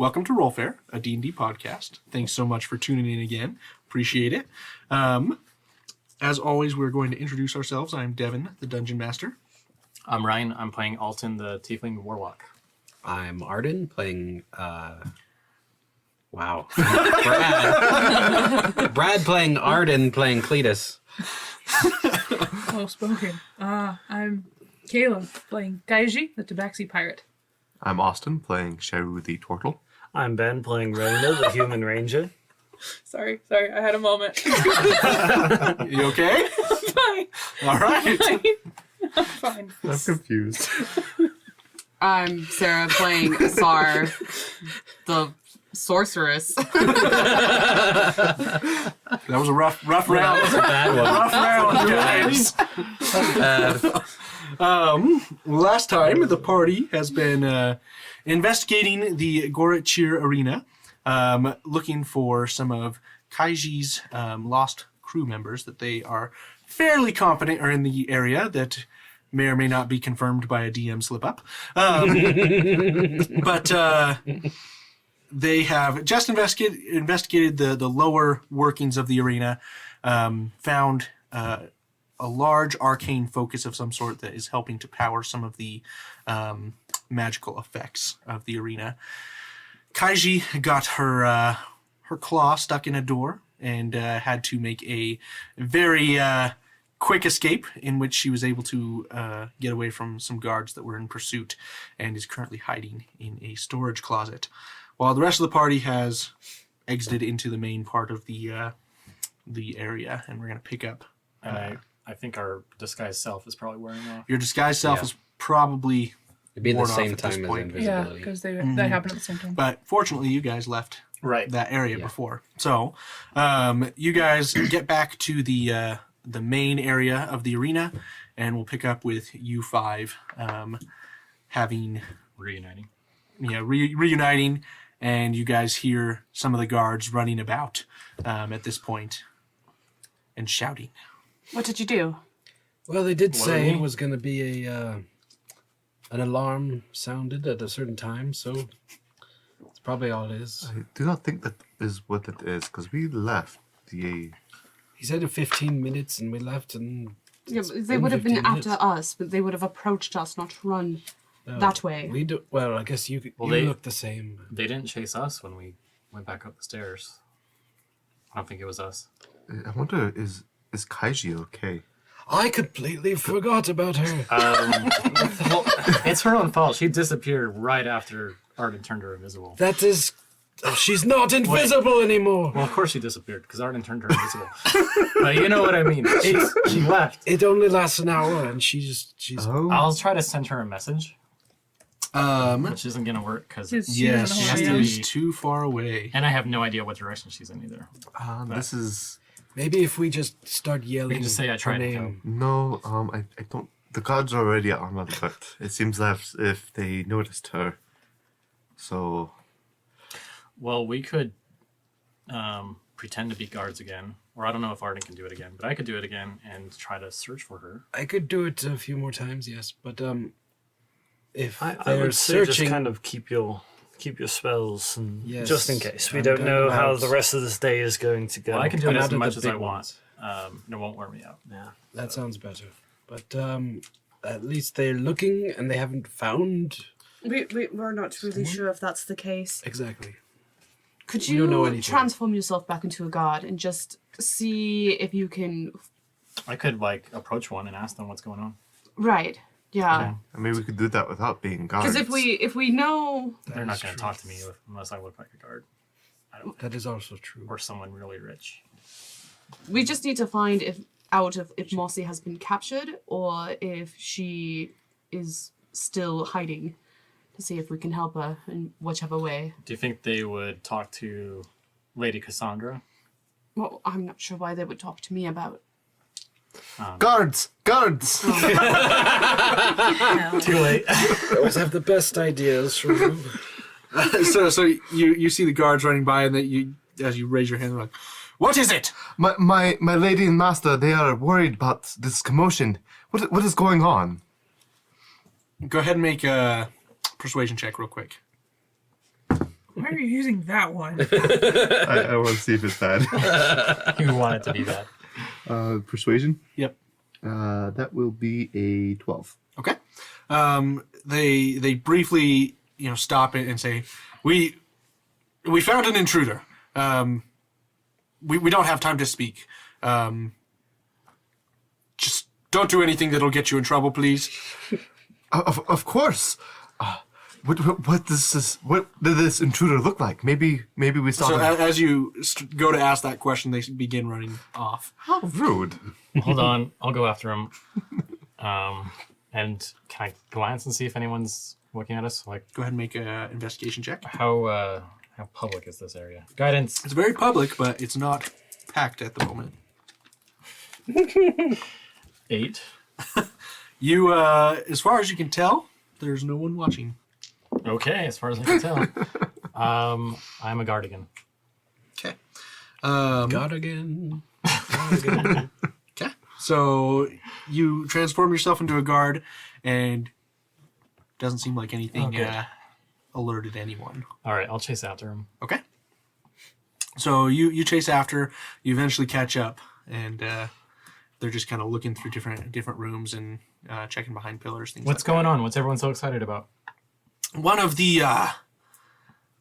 welcome to Roll Fair, a D&D podcast. Thanks so much for tuning in again. Appreciate it. As always, we're going to introduce ourselves. I'm Devin, the Dungeon Master. I'm Ryan. I'm playing Alton, the Tiefling Warlock. I'm Arden, playing, Brad. Brad playing Arden, playing Cletus. Well spoken. I'm Caleb, playing Kiejee, the Tabaxi Pirate. I'm Austin, playing Sharu the Turtle. I'm Ben, playing Rona, the Human Ranger. Sorry, I had a moment. You okay? Fine. All right. I'm fine. I'm confused. I'm Sarah, playing Asar, the sorceress. That was a rough round. That was a bad one. Rough round, guys. Last time, the party has been investigating the Gorachir Arena, looking for some of Kaiji's lost crew members that they are fairly confident are in the area that may or may not be confirmed by a DM slip-up. But they have just investigated the lower workings of the arena, found a large arcane focus of some sort that is helping to power some of the magical effects of the arena. Kiejee got her claw stuck in a door and had to make a very quick escape in which she was able to get away from some guards that were in pursuit and is currently hiding in a storage closet. While the rest of the party has exited into the main part of the area, and we're going to pick up. And I think our disguised self is probably wearing off. Your disguised self is probably It'd be at the worn off same at this time as point. Yeah, invisibility. because they happen at the same time. But fortunately, you guys left Right. that area Yeah. before. So you guys get back to the main area of the arena, and we'll pick up with you five having Reuniting. reuniting, and you guys hear some of the guards running about at this point and shouting. What did you do? Well, they did What say do you it mean? was going to be an alarm sounded at a certain time, so that's probably all it is. I do not think that is what it is, because we left the... He said in 15 minutes, and we left, and Yeah, it's but they would have been 15 after minutes. us, but they would have approached us, not run that way. We do. Well, I guess you Well, you they- look the same. They didn't chase us when we went back up the stairs. I don't think it was us. I wonder, is Kiejee okay? I completely forgot about her. Well, it's her own fault. She disappeared right after Arden turned her invisible. That is, she's not invisible anymore. Well, of course she disappeared, because Arden turned her invisible. But you know what I mean. She left. It only lasts an hour, and she's. Oh. I'll try to send her a message, Um, which isn't going to work, because... She yes, doesn't know has she where I to am. is too far away. And I have no idea what direction she's in either. This is... Maybe if we just start yelling. We can just say I her tried to name. No, I don't... The guards are already on alert. It seems as if they noticed her. So... Well, we could pretend to be guards again. Or I don't know if Arden can do it again, but I could do it again and try to search for her. I could do it a few more times, yes, but if I they're would say searching, just kind of keep your spells, and Yes, just in case. We I'm don't going know how out. the rest of this day is going to go. Well, I can do it I'm as out of much the as I big want. ones. It won't wear me out. Yeah. that sounds better. But at least they're looking and they haven't found We're not really sure if that's the case. exactly. Could We don't know you anything. transform yourself back into a guard and just see if you can... I could approach one and ask them what's going on. Right, yeah. I mean, we could do that without being guards. Because if we know... They're That not is going to true. talk to me unless I look like a guard That is also true. or someone really rich. We just need to find if Mossy has been captured or if she is still hiding to see if we can help her in whichever way. Do you think they would talk to Lady Cassandra? Well, I'm not sure why they would talk to me about... Guards! Guards! Too late. I always have the best ideas from you. So you see the guards running by, and that you, as you raise your hand, they're like, "What is it?" My lady and master, they are worried about this commotion. What is going on? Go ahead and make a persuasion check real quick. Why are you using that one? I want to see if it's bad. You want it to be that. Persuasion. Yep. That will be a 12. Okay. They briefly, stop it and say, "We found an intruder. We don't have time to speak. Just don't do anything that'll get you in trouble, please." Of course. What did this intruder look like? Maybe we saw So him. as you go to ask that question, they begin running off. How rude. Hold on, I'll go after him. And can I glance and see if anyone's looking at us? Like, Go ahead and make an investigation check. how public is this area? Guidance. It's very public, but it's not packed at the moment. 8. You, as far as you can tell, there's no one watching. Okay, as far as I can tell. I'm a guardian. Okay. Cardigan. Okay. So you transform yourself into a guard, and doesn't seem like anything good. Alerted anyone. All right, I'll chase after him. Okay. So you chase after, you eventually catch up, and they're just kind of looking through different rooms and checking behind pillars. Things. What's going on? What's everyone so excited about? One of the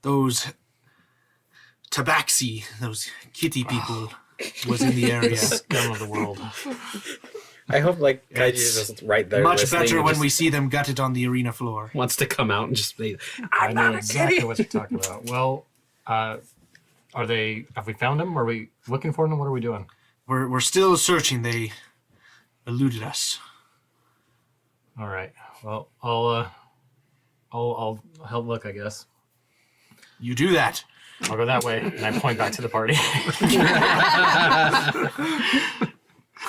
those tabaxi, those kitty people, was in the area. Scum of the world. I hope like Kiejee It's is just right there. Much listening better and when just we see them gutted on the arena floor. wants to come out and just say, I know exactly what you're talking about. Well, have we found them? Are we looking for them? What are we doing? We're still searching. They eluded us. All right. Well, I'll help look, I guess. You do that. I'll go that way, and I point back to the party.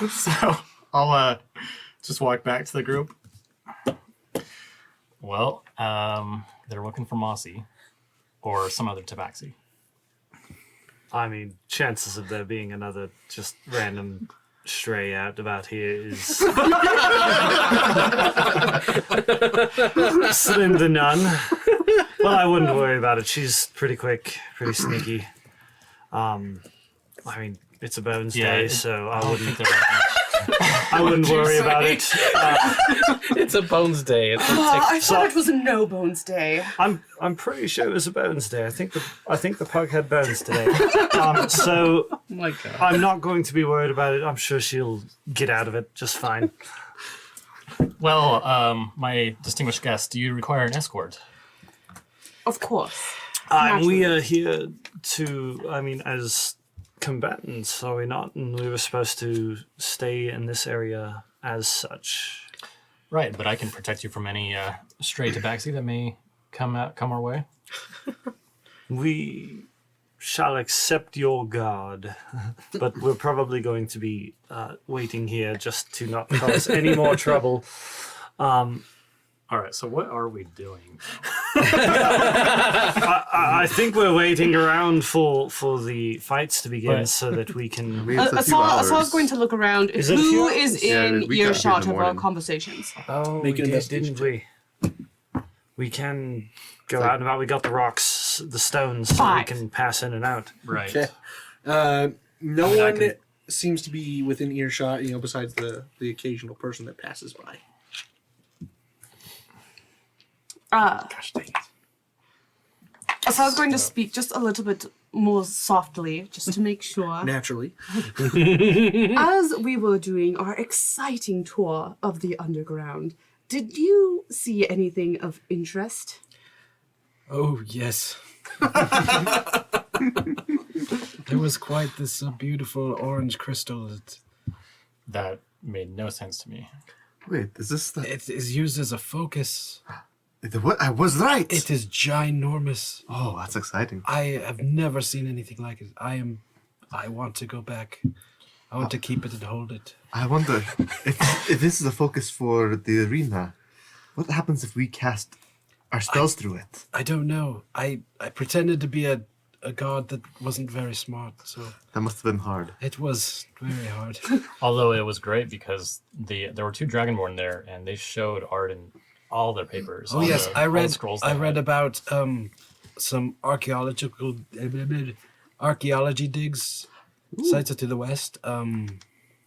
So I'll just walk back to the group. Well, they're looking for Mossy or some other tabaxi. I mean, chances of there being another just random stray out about here is slim to none. Well, I wouldn't worry about it. She's pretty quick, pretty sneaky. I mean, it's a Bones Day, so I wouldn't worry about it. it's a Bones Day. It's a I thought it was a no bones day. I'm pretty sure it was a Bones Day. I think the pug had bones today. So oh my God. I'm not going to be worried about it. I'm sure she'll get out of it just fine. Well, my distinguished guest, do you require an escort? Of course. We are here as combatants, are we not? And we were supposed to stay in this area as such. Right, but I can protect you from any stray tabaxi that may come our way. We shall accept your guard, but we're probably going to be waiting here just to not cause any more trouble. All right, so what are we doing? I think we're waiting around for the fights to begin Right. so that we can... We have a few hours. Asar's going to look around. Is it a Who few is Yeah, in we got here in earshot the of our morning. conversations? Oh, Make we an did, investigation didn't we? We can go out and about. We got the rocks, the stones, so we Five. can pass in and out. Right. Okay. No I mean, I one can- seems to be within earshot, besides the occasional person that passes by. Gosh dang it. Asar's going to speak just a little bit more softly, just to make sure. Naturally. As we were doing our exciting tour of the underground, did you see anything of interest? Oh, yes. There was quite this beautiful orange crystal. That made no sense to me. Wait, is this the... It is used as a focus. What? I was right! It is ginormous. Oh, that's exciting. I have never seen anything like it. I want to go back. I want to keep it and hold it. I wonder, if this is a focus for the arena, what happens if we cast our spells through it? I don't know. I pretended to be a god that wasn't very smart, so That must have been hard. it was very hard. Although it was great because there were 2 Dragonborn there, and they showed art in all their papers. Oh all yes, the- I all the read. scrolls I they read had. about some archaeology digs, sites to the west.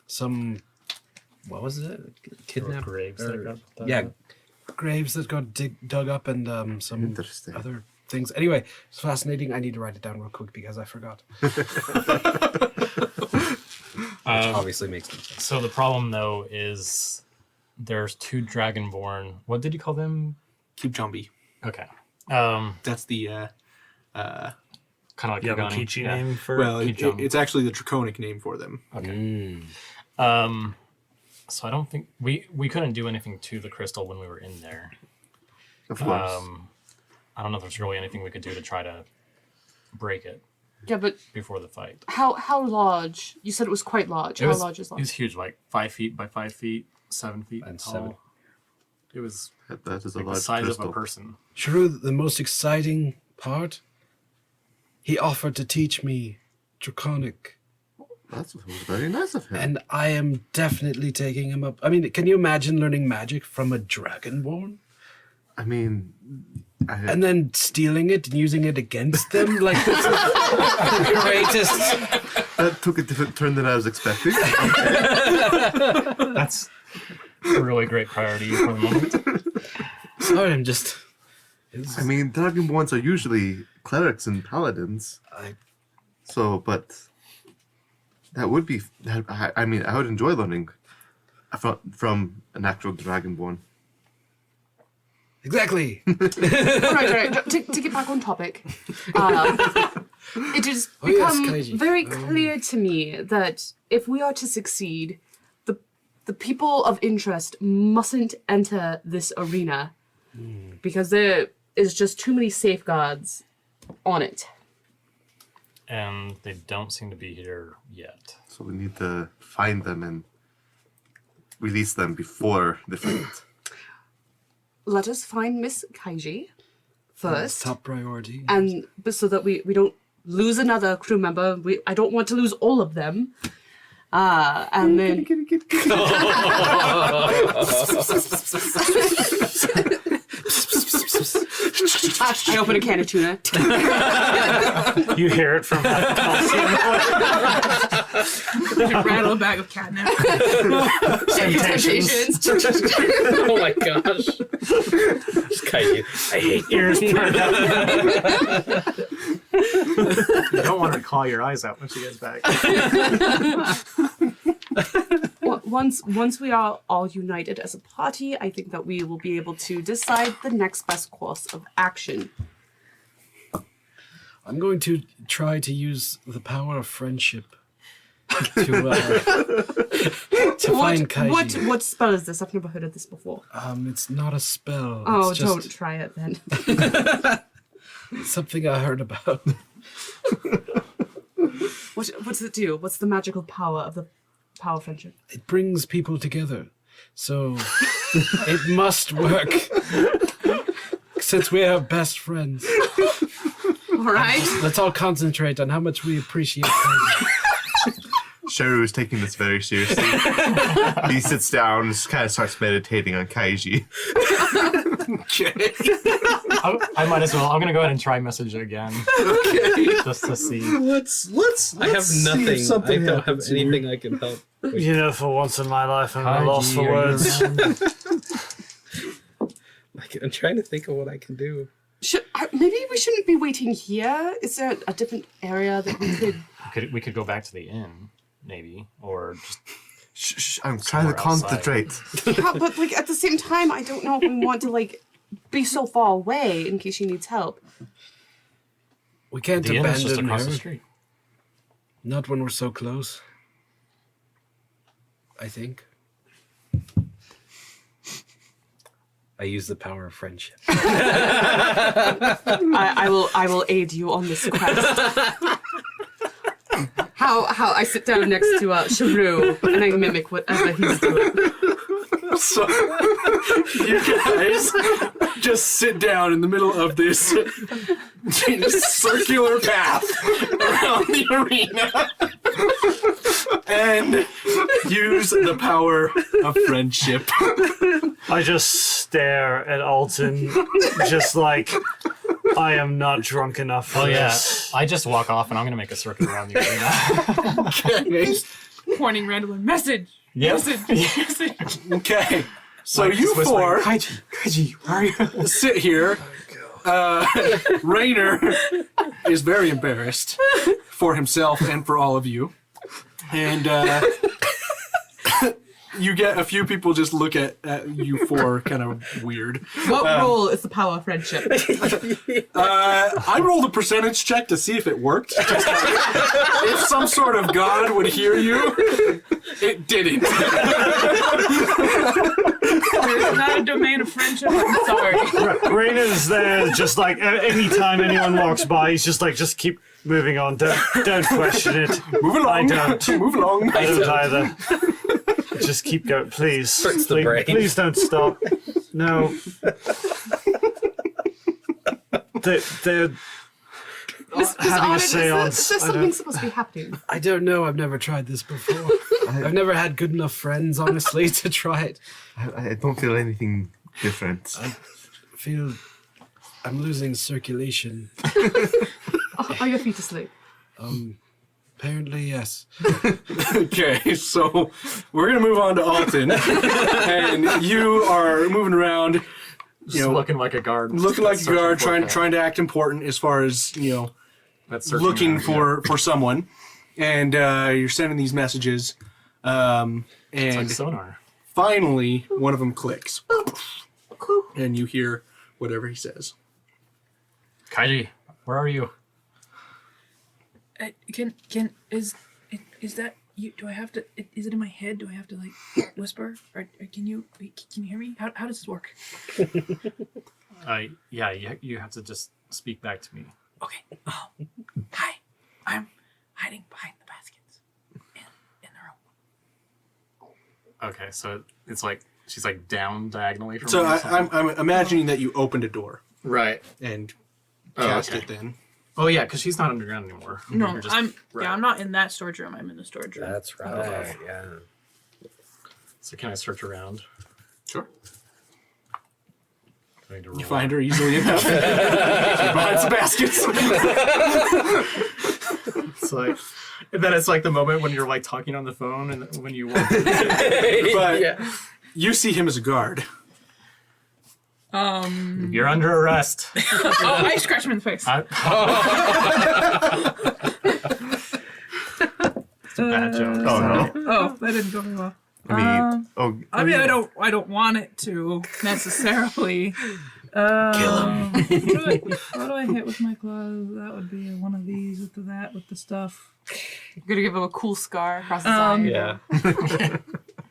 Some, what was it? Kidnapped graves that got dug yeah, up. graves that got dug up, and some Interesting. other things. Anyway, it's fascinating. I need to write it down real quick because I forgot. Obviously makes no sense. So the problem though is there's 2 dragonborn. What did you call them? Cube Zombie. Okay. That's the Kind of like You have a Kigani. Kiejee Yeah. name for well, Keep it's actually the draconic name for them. So I don't think we couldn't do anything to the crystal when we were in there. Of course. I don't know if there's really anything we could do to try to break it Yeah, but before the fight. how large? You said it was quite large. How large is It large? was huge, like 5 feet by 5 feet, 7 feet And tall. 7. It was That is a like the large size crystal. of a person. Shrew, the most exciting part, he offered to teach me Draconic, That was very nice of him. and I am definitely taking him up. I mean, can you imagine learning magic from a Dragonborn? I mean, And then stealing it and using it against them? Like, this is the greatest. that took a different turn than I was expecting. That's a really great priority for the moment. Sorry, I'm just... I mean, Dragonborns are usually clerics and paladins. So, but that would be. I mean, I would enjoy learning from an actual Dragonborn. Exactly. All right. To get back on topic, it has Oh, yes, become Kiejee. very clear to me that if we are to succeed, the people of interest mustn't enter this arena because there is just too many safeguards on it. And they don't seem to be here yet. So we need to find them and release them before the fight. Let us find Miss Kiejee first, Top priority. and so that we don't lose another crew member. I don't want to lose all of them. And then I open a can of tuna. You hear it from Rattle a bag of catnip. Temptations. Oh my gosh. Kiejee, I hate you. ears turned up. You don't want her to claw your eyes out when she gets back. Once we are all united as a party, I think that we will be able to decide the next best course of action. I'm going to try to use the power of friendship to find Kiejee. What spell is this? I've never heard of this before. It's not a spell. Oh, it's don't just try it then. something I heard about. What does it do? What's the magical power of the power of friendship? It brings people together. So it must work. Since we are best friends. All right. Let's all concentrate on how much we appreciate Kiejee. Sheru is taking this very seriously. He sits down and kind of starts meditating on Kiejee. I might as well. I'm gonna go ahead and try message again. Just to see. Let's I have see if nothing. I something don't have happens here. anything I can help. You know, for once in my life, I'm at a loss for Kiejee, are you words. around? I'm trying to think of what I can do. Maybe we shouldn't be waiting here. Is there a different area that we could? We could go back to the inn, maybe, or just Shh, I'm trying to Somewhere outside. concentrate. Yeah, but like at the same time, I don't know if we want to like be so far away in case she needs help. We can't the inn is just abandon across her. the street. Not when we're so close. I think. I use the power of friendship. I will aid you on this quest. How I sit down next to Sharu and I mimic whatever he's doing. So you guys just sit down in the middle of this circular path around the arena and use the power of friendship. I just stare at Alton, just like, I am not drunk enough for Oh yeah, this. I just walk off and I'm gonna make a circuit around the arena. Pointing randomly. Message. Yes. Message. Okay. So Like, you just whispering, four Kiejee, where are you? sit here. Rainer is very embarrassed for himself and for all of you. And you get a few people just look at you four kind of weird. What role is the power of friendship? I rolled a percentage check to see if it worked. Just like, if some sort of god would hear you. It didn't. It's not a domain of friendship. I'm sorry. Raina's there, just like anytime anyone walks by, he's just like, just keep moving on. Don't question it. Move along. I don't. Move along. I don't either. Just keep going, please. Hurts the brain. Please don't stop. No. They're Miss having a Arden, seance. is there I something don't- supposed to be happening? I don't know. I've never tried this before. I've never had good enough friends, honestly, to try it. I don't feel anything different. I feel I'm losing circulation. Are your feet asleep? Apparently, yes. Okay, so we're gonna move on to Alton, and you are moving around, Just looking like a guard. looking like a Searching guard, for trying to act important as far as That's searching looking around, for someone, and you're sending these messages, and It's like sonar. finally one of them clicks, and you hear whatever he says. Kiejee, where are you? Is that you? Do I have to? Is it in my head? Do I have to like whisper, or can you hear me? How does this work? Yeah, you have to just speak back to me. Okay. Oh, hi. I'm hiding behind the baskets in the room. Okay, so it's like she's like down diagonally from So me or something? I'm imagining that you opened a door right. and Oh, cast okay. it then. Oh yeah, because she's not underground anymore. No, You're just- I'm right. I'm not in that storage room. I'm in the storage room. That's right. Okay. Yeah. So can I search around? Sure. Do I need to You roll? find her easily enough. She's behind some baskets. It's like, and then it's like the moment when you're like talking on the phone and when you walk. But you see him as a guard. You're under arrest. Oh, I scratched him in the face. It's a bad joke. Oh no. Oh, that didn't go very well. I mean, I mean, I don't want it to necessarily. Kill him. What do I hit with my claws? That would be one of these with the stuff. You're gonna give him a cool scar across his eye. Yeah. I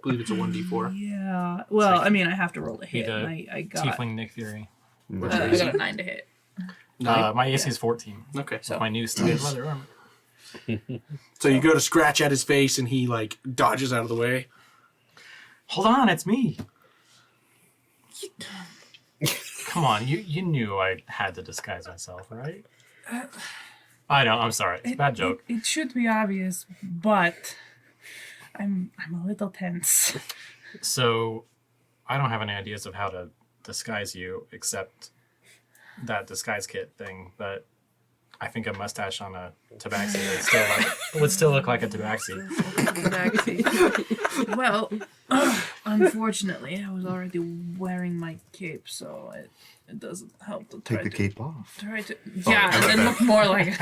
believe it's a 1d4. Yeah. Well, I mean, I have to roll to hit. Need a And I got Tiefling Nick Fury. I got a 9 to hit. My AC is 14. Okay. So my new steel leather armor. So you go to scratch at his face and he like dodges out of the way. Hold on, it's me. Come on, you knew I had to disguise myself, right? I know. I'm sorry. It's a bad joke. It should be obvious, but I'm a little tense. So, I don't have any ideas of how to disguise you except that disguise kit thing. But I think a mustache on a tabaxi would still look like a tabaxi. Well, unfortunately, I was already wearing my cape, so it doesn't help to try take the to cape off. try to and then look more like.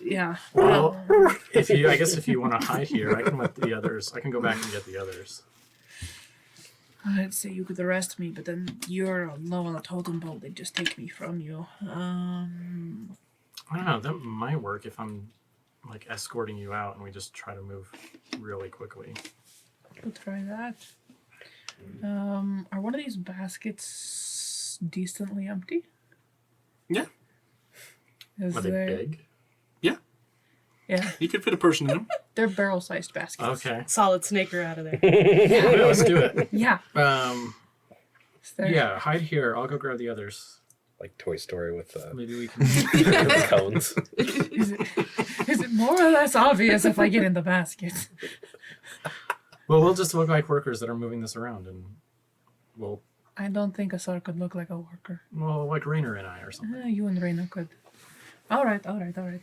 Yeah. Well, I guess if you want to hide here, I can let the others. I can go back and get the others. I'd say you could arrest me, but then you're low on the totem pole. They'd just take me from you. I don't know. That might work if I'm like escorting you out and we just try to move really quickly. We'll try that. Are one of these baskets decently empty? Yeah. Is Are they there... big? Yeah, You could fit a person in him. they're barrel-sized baskets. Okay. Solid snaker out of there. Yeah, let's do it. Yeah. Is there... Yeah, hide here. I'll go grab the others. Like Toy Story with Maybe we can. the cones. Is it more or less obvious if I get in the basket? Well, we'll just look like workers that are moving this around, and we'll I don't think a sword could look like a worker. Well, like Rainer and I or something. You and Reina could. All right. Okay.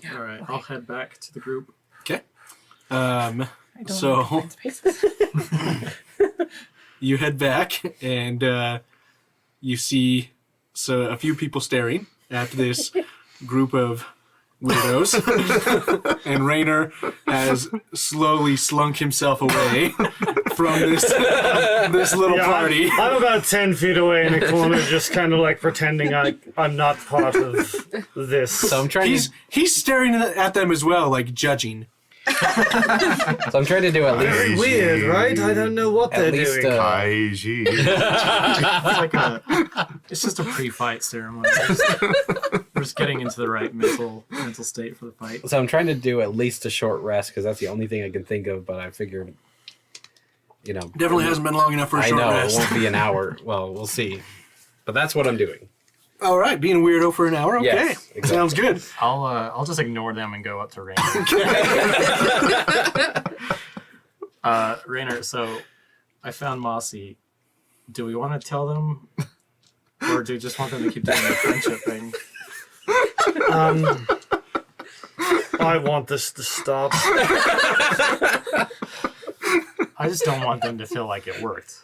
Yeah. All right, I'll head back to the group. Okay. I don't So- like defense spaces. You head back and you see a few people staring at this group of weirdos, and Rainer has slowly slunk himself away from this little party. I'm about 10 feet away in a corner, just kind of like pretending I'm not part of this. So I'm trying He's staring at them as well, like judging. So I'm trying to do at Very least weird, right? I don't know what they're at least doing. Kiejee. It's just a pre-fight ceremony. We're just getting into the right mental state for the fight. so I'm trying to do at least a short rest because that's the only thing I can think of. But I figured, Definitely hasn't been long enough for a I short know rest. it won't be an hour. Well, we'll see. But that's what I'm doing. All right, being a weirdo for an hour. Okay, Yes, exactly. sounds good. I'll just ignore them and go up to Rainer. Rainer, so I found Mossy. Do we want to tell them, or do we just want them to keep doing the friendship thing? I want this to stop. I just don't want them to feel like it worked.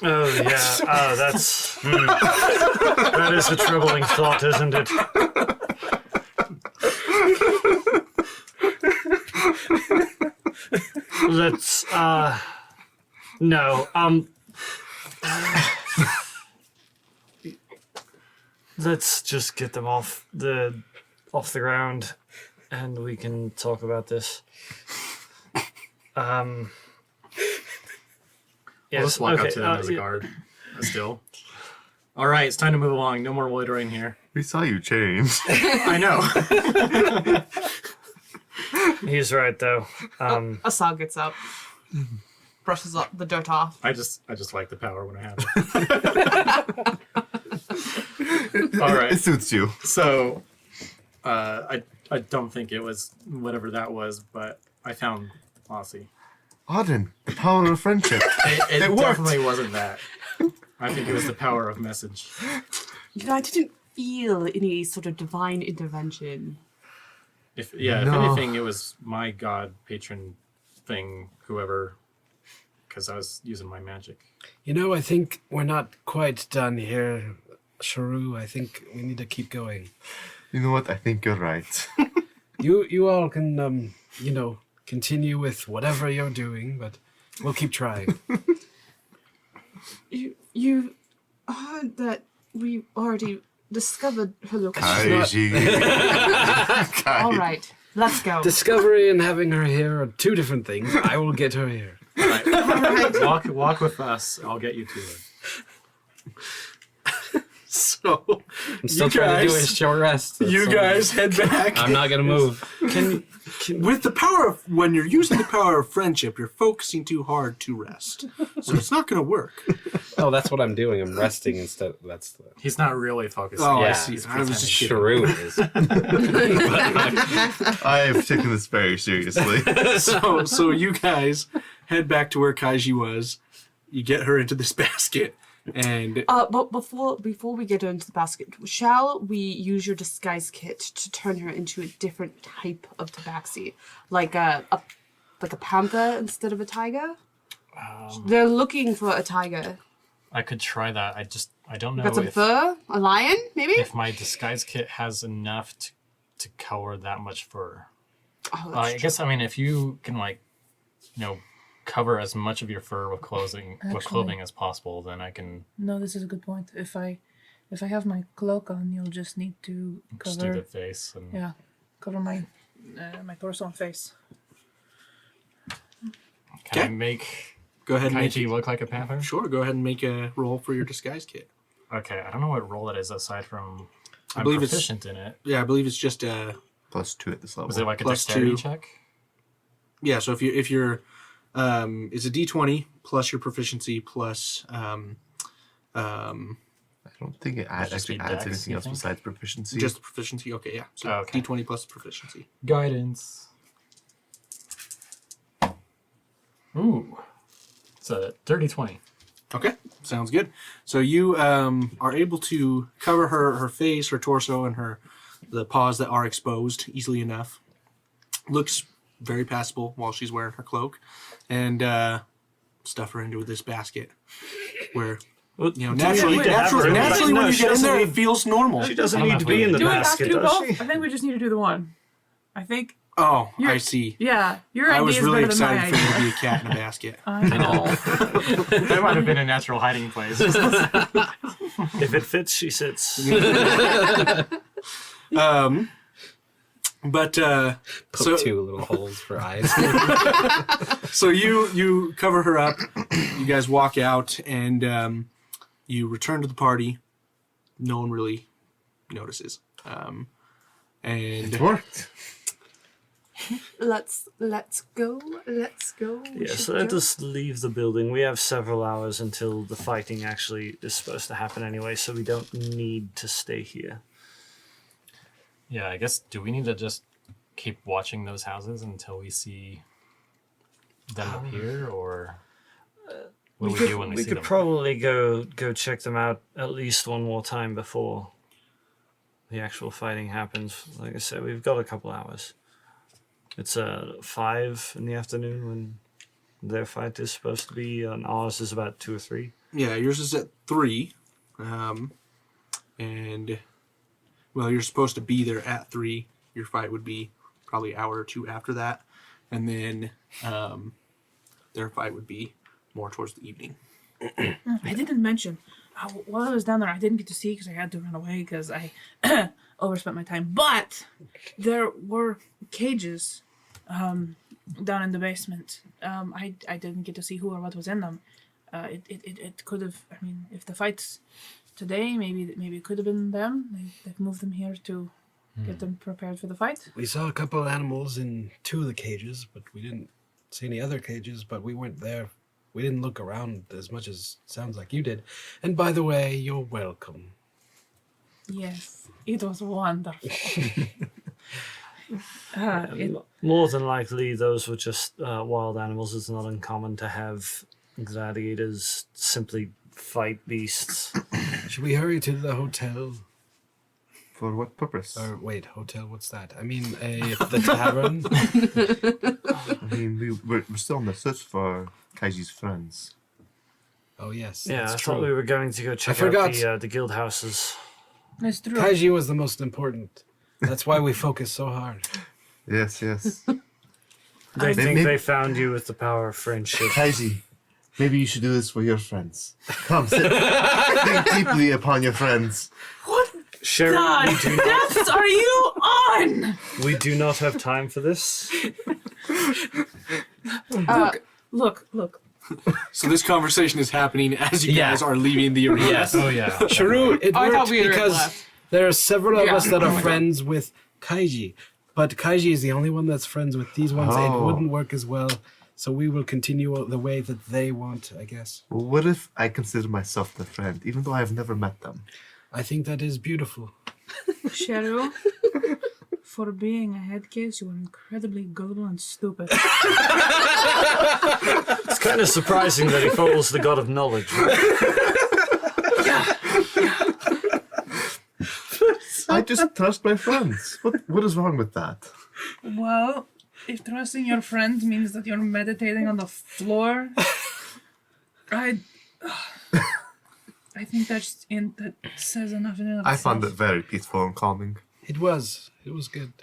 Oh, yeah. Oh, that's... That is a troubling thought, isn't it? Let's, no, let's just get them off the ground, and we can talk about this. I'll Yes, just walk okay, up to them as a guard. Still. All right, it's time to move along. No more loitering here. We saw you change. I know. He's right, though. Asad gets up, brushes up the dirt off. I just like the power when I have it. All right. It suits you. So, I don't think it was whatever that was, but I found Mossy. Auden, the power of friendship. It worked. definitely wasn't that. I think it was the power of message. I didn't feel any sort of divine intervention. If No. anything, it was my god patron thing, whoever, because I was using my magic. I think we're not quite done here, Sharu. I think we need to keep going. You know what? I think you're right. You all can, continue with whatever you're doing, but we'll keep trying. You heard that we already discovered her location. Kiejee. All right, let's go. Discovery and having her here are two different things. I will get her here. All right. Walk with us. I'll get you to her. So I'm still You trying to do a guys- short rest. That's you all. guys head back. I'm not gonna move. With the power of, when you're using the power of friendship, you're focusing too hard to rest. So it's not going to work. Oh, that's what I'm doing. I'm resting instead. That's the He's not really focused. Oh, I Yeah. see. I was just kidding. Sharu is. I have taken this very seriously. So you guys head back to where Kiejee was. You get her into this basket, and But before we get her into the basket, shall we use your disguise kit to turn her into a different type of tabaxi, like a panther instead of a tiger? They're looking for a tiger. I could try that. I don't know Got some if, fur, a lion, maybe. if my disguise kit has enough to cover that much fur. Oh, I guess if you can cover as much of your fur with clothing as possible, then I can No, this is a good point. If I have my cloak on, you'll just need to just do the cover. face. And Yeah, cover my my torso and face. can I make go ahead and make Kiejee look like a panther? Sure, go ahead and make a roll for your disguise kit. Okay, I don't know what role that is aside from I'm believe it's- proficient in it. Yeah, I believe it's just +2 at this level. Was it like a Plus dexterity 2. check? yeah. So if you're it's a D20 plus your proficiency plus I don't think it just actually be adds dex, anything you else think? besides proficiency. just the proficiency. Okay, yeah. So Oh, okay. D20 plus proficiency. Guidance. Ooh. It's a dirty 20. Okay, sounds good. So you are able to cover her face, her torso, and the paws that are exposed easily enough. Looks very passable while she's wearing her cloak, and stuff her into this basket where naturally when you get in there, it feels normal. She doesn't need to be in the Do we have to basket, do does both? she? I think we just need to do the one. I think. Oh, You're- I see. Yeah, your idea I was is really better than my excited for idea. you to be a cat in a basket. I know. That might have been a natural hiding place. If it fits, she sits. But Poke two little holes for eyes. so you cover her up. You guys walk out, and you return to the party. No one really notices. And It worked. Let's go. Let's go. We Yes, should let go. us leave the building. We have several hours until the fighting actually is supposed to happen anyway, so we don't need to stay here. Yeah, I guess, do we need to just keep watching those houses until we see them appear, or what do we do when we We see could them? probably go check them out at least one more time before the actual fighting happens. Like I said, we've got a couple hours. It's 5 in the afternoon when their fight is supposed to be, and ours is about 2 or 3. yeah, yours is at 3, and well, you're supposed to be there at 3. Your fight would be probably an hour or two after that, and then their fight would be more towards the evening. I didn't mention while I was down there. I didn't get to see because I had to run away because I overspent my time. But there were cages down in the basement. I didn't get to see who or what was in them. It could have. I mean, if the fight's today, maybe it could have been them. They've moved them here to get them prepared for the fight. We saw a couple animals in 2 of the cages, but we didn't see any other cages, but we weren't there. We didn't look around as much as sounds like you did. And by the way, you're welcome. Yes, it was wonderful. More than likely, those were just wild animals. It's not uncommon to have gladiators simply fight beasts. Should we hurry to the hotel? For what purpose? Or wait, hotel, what's that? I mean, the tavern? I mean, we're still on the search for Kaiji's friends. Oh, yes. Yeah, I that's thought true. we were going to go check forgot. out the guild houses. It's true. Kiejee was the most important. That's why we focus so hard. Yes, yes. They think maybe- they found you with the power of friendship. Kaiji, maybe you should do this for your friends. Come, sit. Think deeply upon your friends. What Sherry, God depths are you on? we do not have time for this. Look. So this conversation is happening as you Yeah. guys are leaving the arena. Yes. Oh, yeah. True, it I worked thought we had because left. there are several of Yeah. us that are friends with Kiejee, but Kiejee is the only one that's friends with these ones. It Oh. wouldn't work as well, so we will continue the way that they want, I guess. Well, what if I consider myself their friend, even though I have never met them? I think that is beautiful. Cheryl, for being a head case, you were incredibly gullible and stupid. It's kind of surprising that he follows the god of knowledge. I just trust my friends. What is wrong with that? Well, if trusting your friend means that you're meditating on the floor, I think that says enough in and of I found it itself. very peaceful and calming. It was good.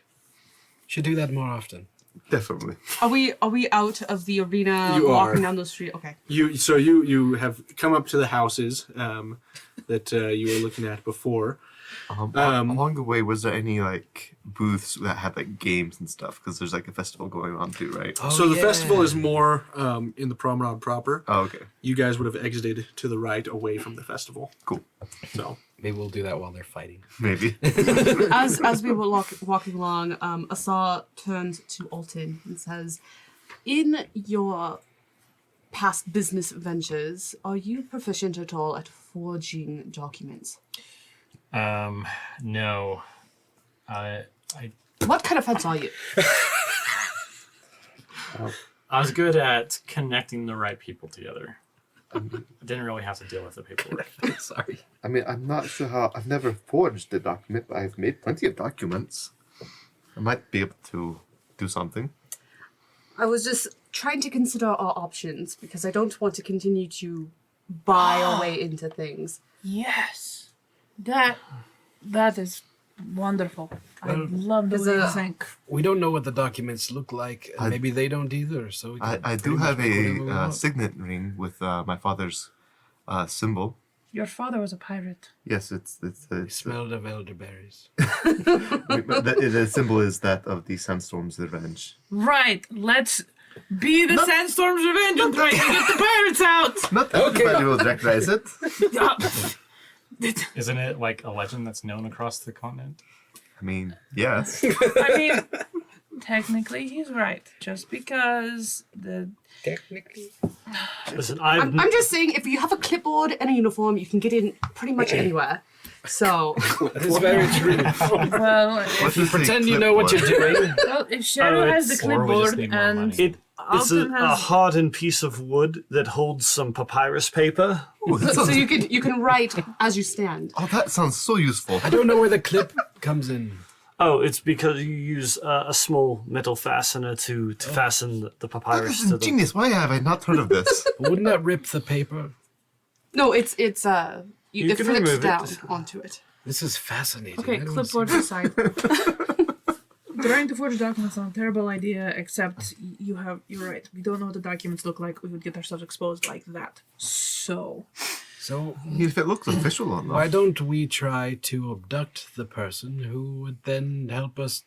Should do that more often. Definitely. Are we out of the arena, You walking are. down the street? Okay. You have come up to the houses that you were looking at before. Along the way, was there any like booths that had like games and stuff? Because there's like a festival going on too, right? Oh, So the yeah. festival is more in the promenade proper. Oh, okay. You guys would have exited to the right away from the festival. Cool. So Maybe we'll do that while they're fighting. Maybe. As we were walking along, Asa turned to Alton and says, "In your past business ventures, are you proficient at all at forging documents? No. I What kind of fence are you?" I was good at connecting the right people together. I didn't really have to deal with the paperwork. Sorry. I mean, I'm not sure how. I've never forged a document, but I've made plenty of documents. I might be able to do something. I was just trying to consider our options because I don't want to continue to buy our way into things. Yes. That is wonderful. I love the is way you a- think. We don't know what the documents look like, and maybe they don't either. So we can I pretty do much have make whatever we a want. signet ring with my father's symbol. Your father was a pirate. Yes, it's Smelled of elderberries. the symbol is that of the Sandstorm's Revenge. Right. Let's be the Sandstorm's Revenge and try to get the pirates out. Not everybody will recognize it. Isn't it like a legend that's known across the continent? I mean, yes. I mean, technically he's right. Just because the Technically. Listen, I'm just saying, if you have a clipboard and a uniform, you can get in pretty much anywhere. So, That is very true. well, What does Pretend the you know what you're clipboard- doing. well, if Cheryl has the it's- or we just clipboard need more and money. it's Alton a has hardened piece of wood that holds some papyrus paper. Ooh, that so sounds- you can write as you stand. oh, that sounds so useful. I don't know where the clip comes in. Oh, it's because you use a small metal fastener to fasten the That papyrus is to the. ingenious. Why have I not heard of this? Wouldn't that rip the paper? No, it You can flips remove down it. onto it. This is fascinating. okay, I don't clipboard see- aside. Trying to forge documents is not a terrible idea, except you're right. We don't know what the documents look like. We would get ourselves exposed like that. So So I mean, if it looks official or not. why don't we try to abduct the person who would then help us?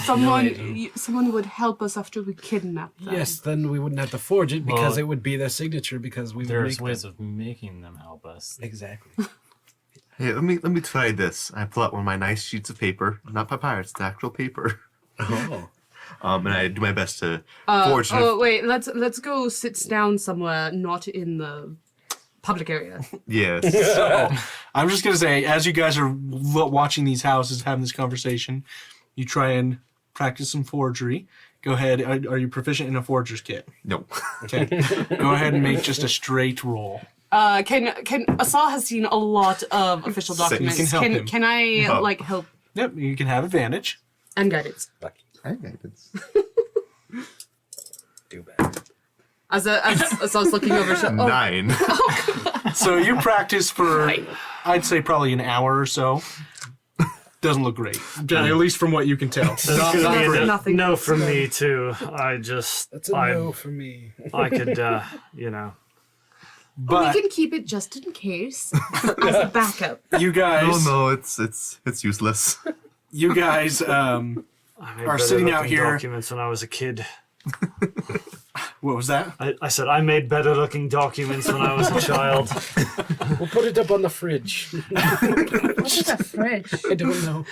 Someone would help us after we kidnap them. Yes, then we wouldn't have to forge it because Well, it would be their signature because we would There's make ways them. of making them help us. Exactly. Hey, let me try this. I pull out one of my nice sheets of paper, not papyrus, it's actual paper. Oh. And I do my best to forge it. Oh wait, let's go sit down somewhere, not in the public area. Yes. So, I'm just gonna say, as you guys are watching these houses, having this conversation, you try and practice some forgery. Go ahead. Are you proficient in a forger's kit? No. Okay. Go ahead and make just a straight roll. Can Asal has seen a lot of official So you can documents. help him. Can I Oh. help Yep, you can have advantage. and guidance? I guidance. Too bad. As Asal's looking over. So, 9. So you practice for, I'd say probably an hour or so. Doesn't look great, at least from what you can tell. That's Not- gonna not be a great. Nothing. no from me too. I just That's a no for me. I could you know. But we can keep it just in case as a backup. you guys, No, it's useless. you guys, I made Are better sitting out looking here- documents when I was a kid. what was that? I said I made better looking documents when I was a child. We'll put it up on the fridge. what's with that fridge? I don't know.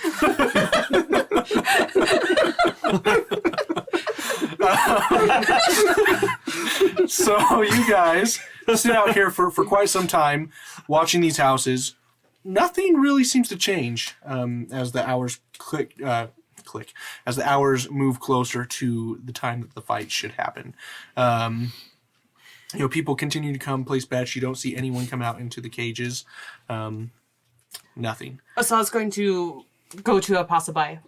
So you guys sit out here for quite some time watching these houses. Nothing really seems to change as the hours click as the hours move closer to the time that the fight should happen. People continue to come place bets. You don't see anyone come out into the cages. Nothing. Asal's going to go to a passerby.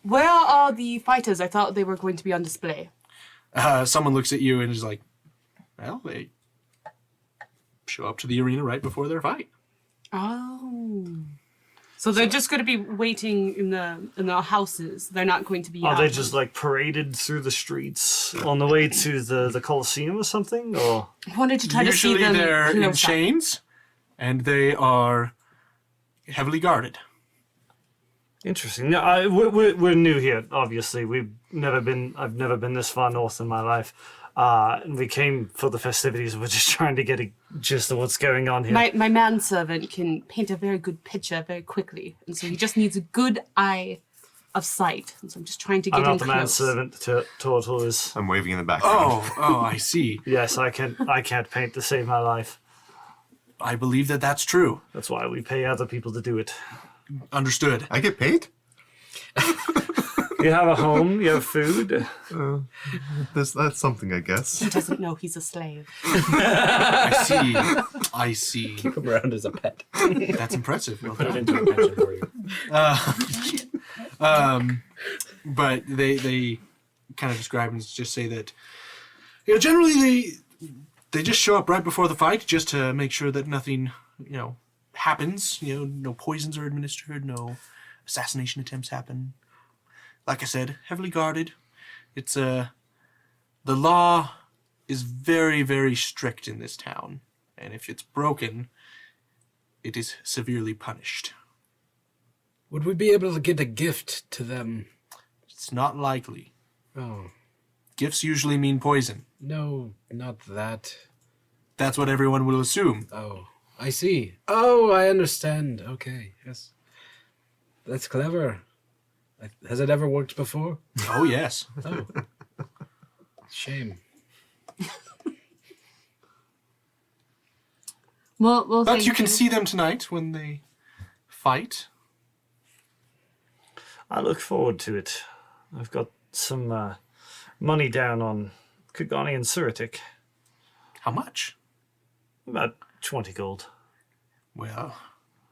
Where are the fighters? I thought they were going to be on display. Someone looks at you and is like, well, they show up to the arena right before their fight. Oh. So they're just going to be waiting in the houses. They're not going to be. Are out. they just like paraded through the streets on the way to the Colosseum or something? Or I wanted to try to see Usually them. they're in close up. chains, and they are heavily guarded. interesting. No, we're new here. Obviously, I've never been this far north in my life. And we came for the festivities. We're just trying to get a gist of what's going on here. My manservant can paint a very good picture very quickly, and so he just needs a good eye of sight. And so I'm just trying to get I'm in not the close. manservant. Turtle is. I'm waving in the background. Oh, I see. Yes, I can't paint to save my life. I believe that that's true. That's why we pay other people to do it. Understood. I get paid? You have a home. You have food. That's something, I guess. He doesn't know he's a slave. I see. Keep him around as a pet. That's impressive. Well Put it done. into a pension for you. But they kind of describe and just say that, you know, generally they just show up right before the fight just to make sure that nothing, you know, happens. You know, no poisons are administered, no assassination attempts happen. Like I said, heavily guarded. It's the law is very, very strict in this town, and if it's broken, it is severely punished. Would we be able to get a gift to them? It's not likely. Oh, Gifts usually mean poison. no, not that. That's what everyone will assume. Oh, I see. Oh, I understand. Okay, yes. That's clever. Has it ever worked before? Oh, yes. Oh. Shame. Well, But thank you can see them tonight when they fight. I look forward to it. I've got some money down on Kugani and Suratik. How much? About 20 gold. Well,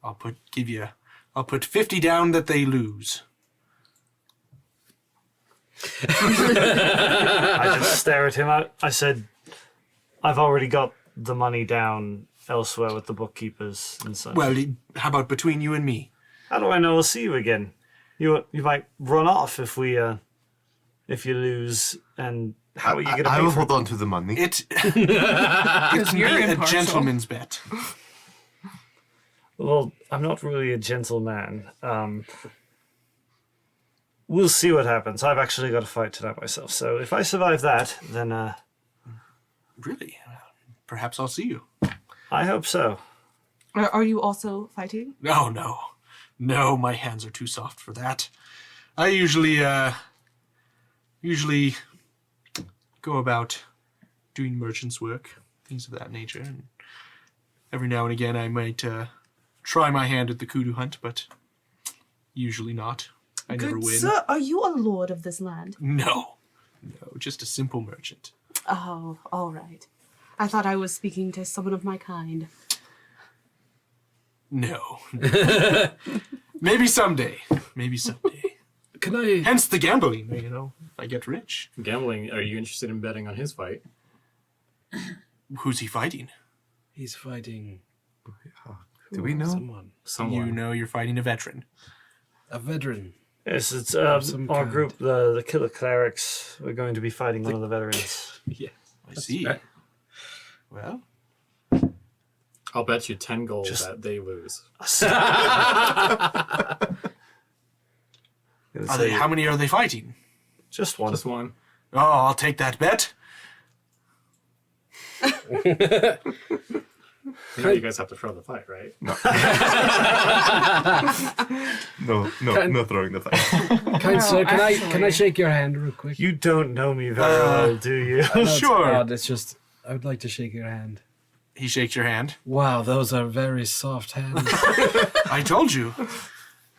I'll put 50 down that they lose. I just stare at him. I said, I've already got the money down elsewhere with the bookkeepers and such. Well, how about between you and me? How do I know I'll see you again? You might run off if you lose, and how are you going to I pay will for hold on to the money. It can you're be a impartial. gentleman's bet. Well, I'm not really a gentleman. We'll see what happens. I've actually got a fight tonight myself, so if I survive that, then Really? Perhaps I'll see you. I hope so. Are you also fighting? No. No, my hands are too soft for that. I usually go about doing merchant's work, things of that nature, and every now and again I might try my hand at the kudu hunt, but usually not. I never Good win. sir, are you a lord of this land? No, just a simple merchant. Oh, all right. I thought I was speaking to someone of my kind. No. Maybe someday. Can I? Hence the gambling, you know, if I get rich. Gambling, are you interested in betting on his fight? Who's he fighting? He's fighting Do we know? someone. Someone. You know you're fighting a veteran. A veteran. Yes, it's some our kind. group, the Killer Clerics. We're going to be fighting one of the veterans. Yeah. I see. right. Well, I'll bet you 10 gold Just- that they lose. how many are they fighting? Just one. Just one. Oh, I'll take that bet. You know you guys have to throw the fight, right? No throwing the fight. Kind sir, can I actually- shake your hand real quick? You don't know me very well, do you? I know it's Sure. odd, it's just I would like to shake your hand. He shakes your hand. Wow, those are very soft hands. I told you.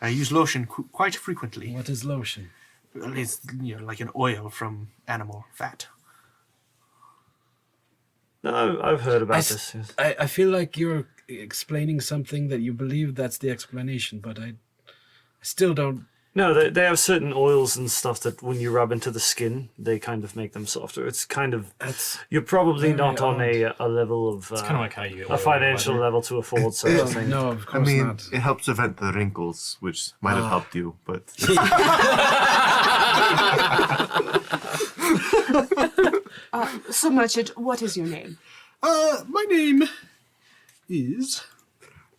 I use lotion quite frequently. What is lotion? Well, it's like an oil from animal fat. No, I've heard about I this. Yes. I feel like you're explaining something that you believe that's the explanation, but I still don't. No, they have certain oils and stuff that when you rub into the skin, they kind of make them softer. It's kind of That's you're probably very not on odd. a level of It's kind of like how you get a financial level to afford such a thing. no, of I course mean, not. it helps prevent the wrinkles, which might have helped you, but So merchant, what is your name? My name is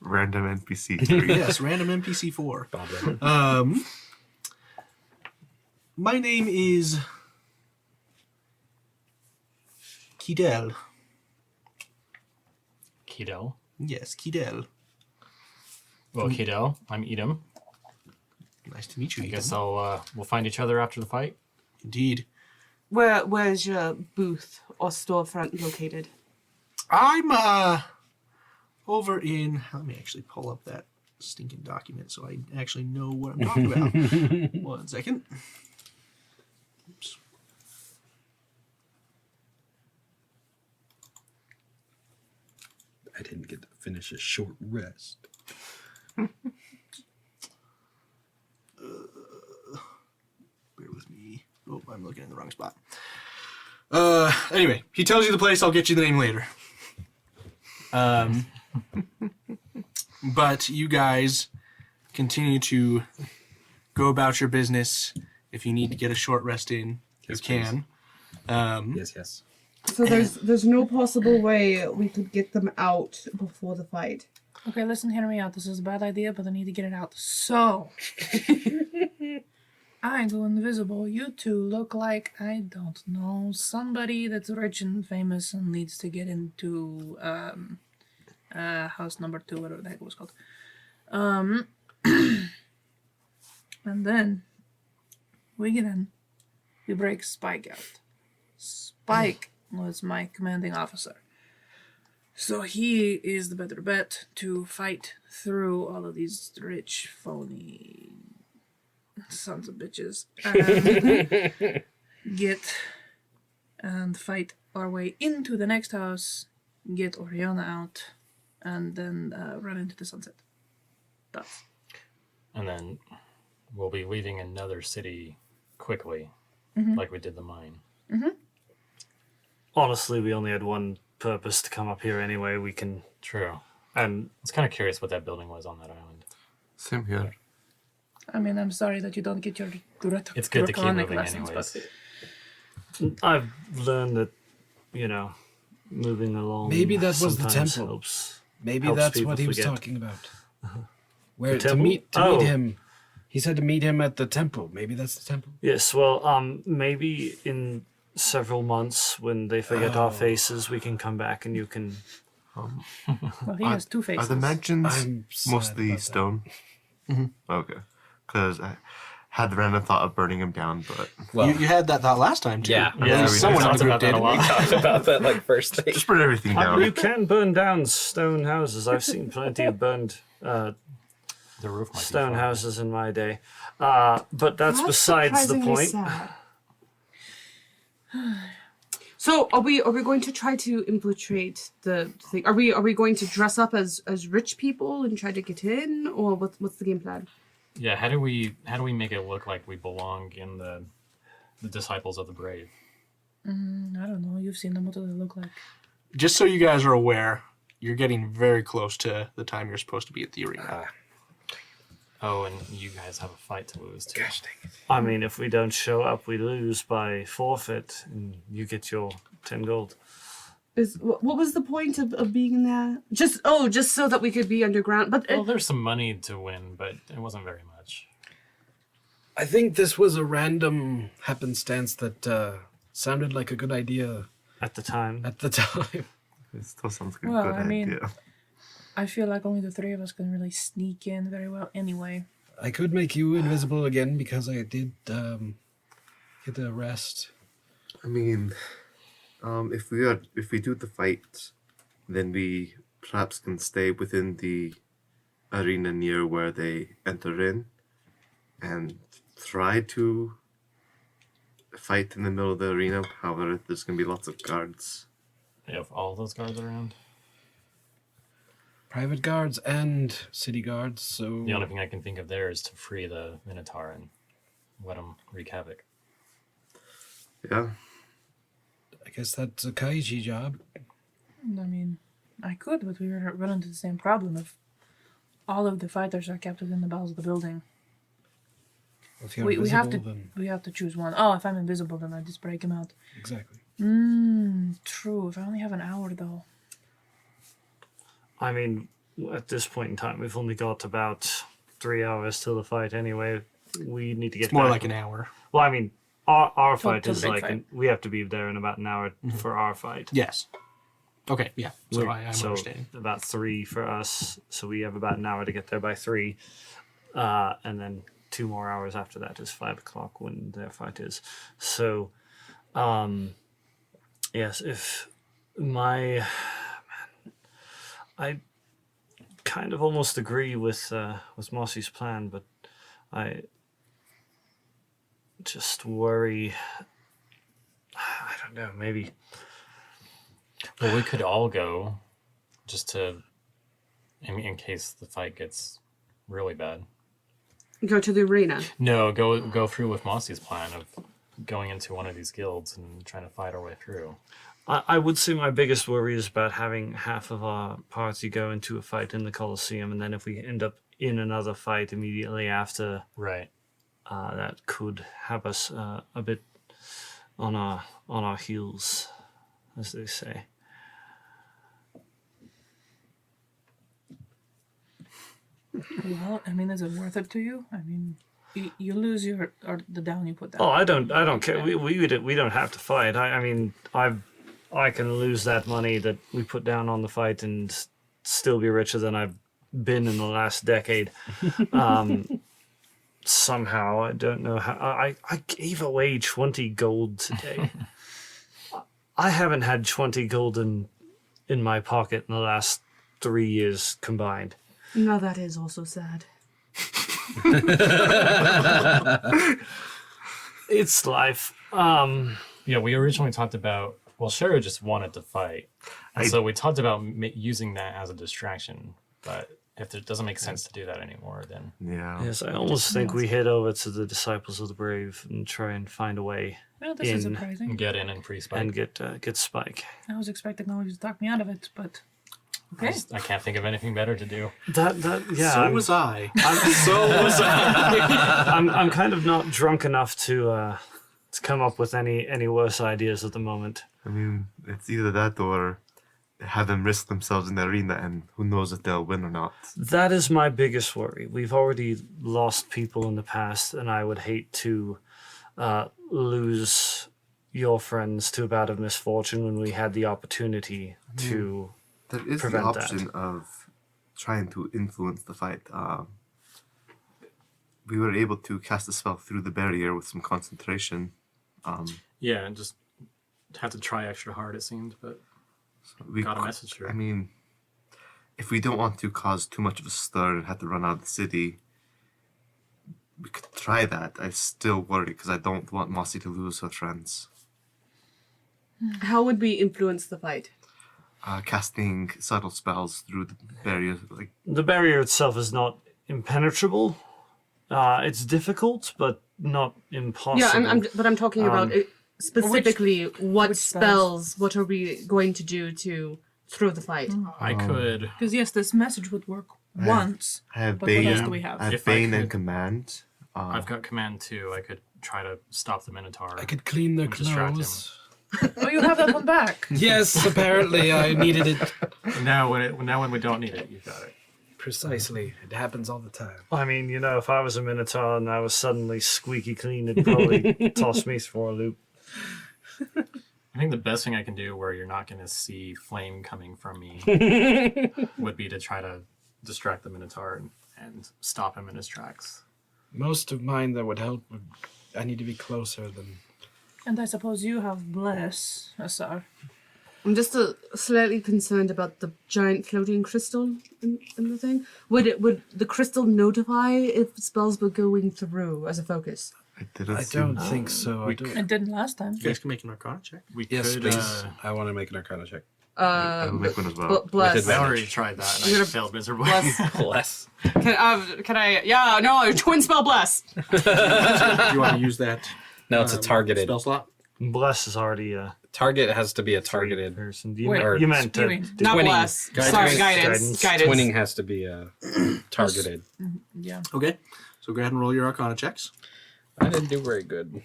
random NPC. yes, random NPC 4. My name is Kidel. Keto. Yes, Kidel. Well, Keto, I'm Edom. Nice to meet you. I guess Edom. we'll find each other after the fight. Indeed. Where's your booth or storefront located? I'm over in. Let me actually pull up that stinking document so I actually know what I'm talking about. 1 second. I didn't get to finish a short rest. Bear with me. Oh, I'm looking in the wrong spot. Anyway, he tells you the place. I'll get you the name later. But you guys continue to go about your business. If you need to get a short rest in, you can. Yes. So there's no possible way we could get them out before the fight. Okay, listen, hear me out. This is a bad idea, but I need to get it out. So, I go invisible. You two look like, I don't know, somebody that's rich and famous and needs to get into house number 2, whatever the heck it was called. And then we get in. We break Spike out. Spike was my commanding officer. So he is the better bet to fight through all of these rich, phony sons of bitches and get and fight our way into the next house, get Oriana out, and then run into the sunset. That's. And then we'll be leaving another city quickly, like we did the mine. Honestly, we only had one purpose to come up here anyway. We can. True. And I was kind of curious what that building was on that island. Same here. I mean, I'm sorry that you don't get your It's good to keep draconic moving lessons, anyways. but I've learned that, moving along. Maybe that was the sometimes temple. Helps. Maybe Helps that's people what he was forget. talking about. Where The to temple? meet Oh. him. He said to meet him at the temple. Maybe that's the temple. Yes, well, maybe in several months when they forget our faces, we can come back and you can. well, he has 2 faces. Are the mansions I'm sad mostly about that. stone? Okay. Because I had the random thought of burning them down, but Well, you had that thought last time, too. Yeah. At Yeah, least we someone in talked the group about that did. a lot. talked about that like first thing. just burn everything down. You can burn down stone houses. I've seen plenty of burned The roof might stone be fine. houses in my day. But that's besides the surprisingly point. sad. So are we going to try to infiltrate the thing? Are we going to dress up as rich people and try to get in, or what's the game plan? Yeah, how do we make it look like we belong in the disciples of the brave? I don't know. You've seen them. What do they look like? Just so you guys are aware, you're getting very close to the time you're supposed to be at the arena. Oh, and you guys have a fight to lose too. I mean, if we don't show up, we lose by forfeit, and you get your 10 gold. What was the point of being in there? Just so that we could be underground. But Well, there's some money to win, but it wasn't very much. I think this was a random happenstance that sounded like a good idea At the time, at the time. It still sounds like a Well, good I mean- idea. I feel like only the 3 of us can really sneak in very well anyway. I could make you invisible again because I did get a rest. I mean, if we do the fight, then we perhaps can stay within the arena near where they enter in, and try to fight in the middle of the arena. However, there's gonna be lots of guards. You have all those guards around. Private guards and city guards, so... The only thing I can think of there is to free the Minotaur and let him wreak havoc. Yeah. I guess that's a Kiejee job. I mean, I could, but we run into the same problem if all of the fighters are kept within the bowels of the building. If you're We have invisible, to then... we have to choose one. Oh, if I'm invisible, then I just break him out. Exactly. True. If I only have an hour, though. I mean, at this point in time, we've only got about 3 hours till the fight anyway. We need to get It's more back. like an hour. Well, I mean, our fight to the is big like... fight. we have to be there in about an hour for our fight. Yes. Okay, yeah. So I'm So understanding. about 3 for us. So we have about an hour to get there by 3. And then 2 more hours after that is 5 o'clock when their fight is. So, yes, if my... I kind of almost agree with Mossy's plan, but I just worry... I don't know, maybe... Well, we could all go just to, in case the fight gets really bad. Go to the arena. No, go through with Mossy's plan of going into one of these guilds and trying to fight our way through. I would say my biggest worry is about having half of our party go into a fight in the Colosseum, and then if we end up in another fight immediately after, Right. that could have us a bit on our heels, as they say. Well, I mean, is it worth it to you? I mean, you lose the down you put down. Oh, I don't care. We don't have to fight. I mean, I can lose that money that we put down on the fight and still be richer than I've been in the last decade. Somehow, I don't know how. I gave away 20 gold today. I haven't had 20 gold in my pocket in the last 3 years combined. Now that is also sad. It's life. Yeah, we originally talked about. Well, Shara just wanted to fight, and so we talked about using that as a distraction. But if it doesn't make sense to do that anymore, then Yeah. Yes, I almost think we head over to the Disciples of the Brave and try and find a way Well, this is in surprising. get in and pre-spike. and get Spike. I was expecting all of you to talk me out of it, but okay. I can't think of anything better to do. That yeah. So I'm, was I. I'm kind of not drunk enough to come up with any worse ideas at the moment. I mean, it's either that or have them risk themselves in the arena, and who knows if they'll win or not. That is my biggest worry. We've already lost people in the past, and I would hate to lose your friends to a bout of misfortune when we had the opportunity to. There is the prevent option of trying to influence the fight. We were able to cast a spell through the barrier with some concentration. Yeah, and just had to try extra hard, it seemed, but We got a cou- message through. I mean, if we don't want to cause too much of a stir and have to run out of the city, we could try that. I still worry because I don't want Mossy to lose her friends. How would we influence the fight? Casting subtle spells through the barrier, like The barrier itself is not impenetrable. It's difficult, but not impossible. Yeah, but I'm talking about specifically what which spells. What are we going to do to through the fight? I could. Because yes, this message would work once. I have But Bane. what else do we have? I have If I Bane and could- Command. I've got command too. I could try to stop the Minotaur. I could clean their Distract clothes. Oh, you have that one back. Yes, apparently I needed it. Now when we don't need it, you've got it. Precisely. It happens all the time. I mean, if I was a Minotaur and I was suddenly squeaky clean, it'd probably toss me for a loop. I think the best thing I can do where you're not going to see flame coming from me would be to try to distract the Minotaur and stop him in his tracks. Most of mine that would help would. I need to be closer than. And I suppose you have Bless, Asar. I'm just slightly concerned about the giant floating crystal in the thing. Would the crystal notify if spells were going through as a focus? I didn't. I see- don't think so. I don't. It didn't last time. You guys can make an Arcana check. We Yes, could. please. I want to make an Arcana check. I will make one as well. Bless. I already tried that and I'm I gonna failed miserably. Bless. Bless. Can I? Yeah, no, twin spell bless. Do you want to use that No, it's a targeted. spell slot? Bless is already a Target has to be a targeted. person. Wait, You meant you mean- to Not Twinning. bless. Guidance. Sorry, guidance. Twinning has to be targeted. Yeah. Okay. So go ahead and roll your Arcana checks. I didn't do very good.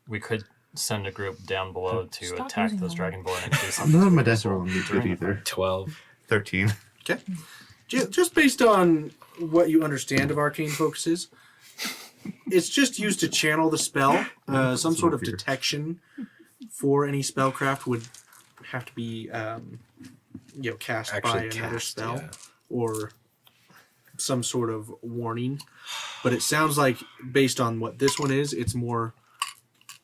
We could send a group down below to Stop attack using those them. Dragonborn and do something. None of my to dice them are rolling good during the either. 12. 13. Okay. Just based on what you understand of arcane focuses, it's just used to channel the spell. Some sort of detection for any spellcraft would have to be, cast by Actually another cast, spell yeah. or some sort of warning. But it sounds like, based on what this one is, it's more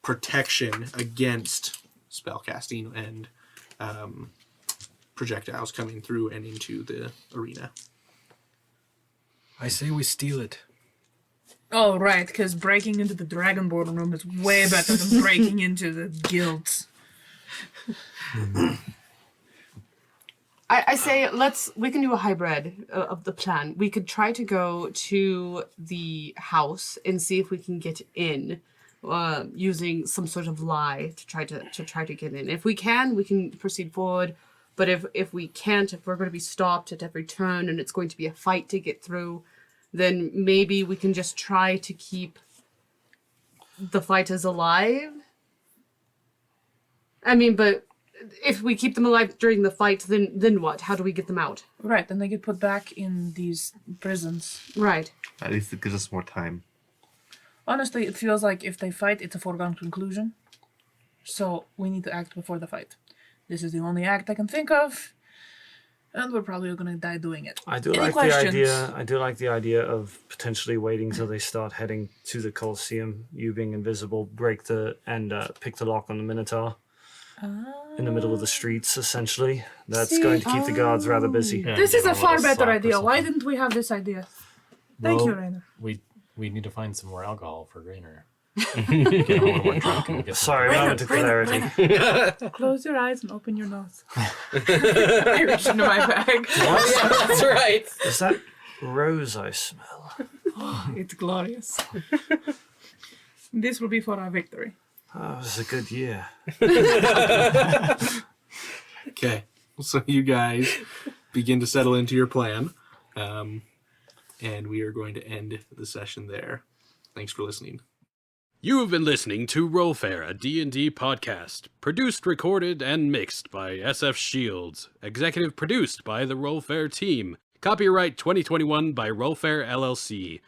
protection against spellcasting and projectiles coming through and into the arena. I say we steal it. Oh, right, because breaking into the Dragonborn room is way better than breaking into the guilds. I say we can do a hybrid of the plan. We could try to go to the house and see if we can get in, using some sort of lie to try to get in. If we can proceed forward. But if we can't, if we're going to be stopped at every turn and it's going to be a fight to get through, then maybe we can just try to keep the fighters alive. I mean, but if we keep them alive during the fight, then what? How do we get them out? Right, then they get put back in these prisons. Right. At least it gives us more time. Honestly, it feels like if they fight, it's a foregone conclusion. So we need to act before the fight. This is the only act I can think of, and we're probably going to die doing it. I do Any like questions? the idea. I do like the idea of potentially waiting till they start heading to the Colosseum. You being invisible, pick the lock on the Minotaur in the middle of the streets. Essentially, that's going to keep the guards rather busy. Yeah, This give is them a far little better slack or idea. Why something. didn't we have this idea? Thank you, Rainer. We need to find some more alcohol for Rainer. Get him a little more drunk and get Sorry, moment of clarity. Close your eyes and open your nose. I reach into my bag. That's right. Is that rose I smell? It's glorious. This will be for our victory. Oh, it was a good year. Okay, so you guys begin to settle into your plan, and we are going to end the session there. Thanks for listening. You have been listening to Rollfair, a D&D podcast. Produced, recorded, and mixed by SF Shields. Executive produced by the Rollfair team. Copyright 2021 by Rollfair LLC.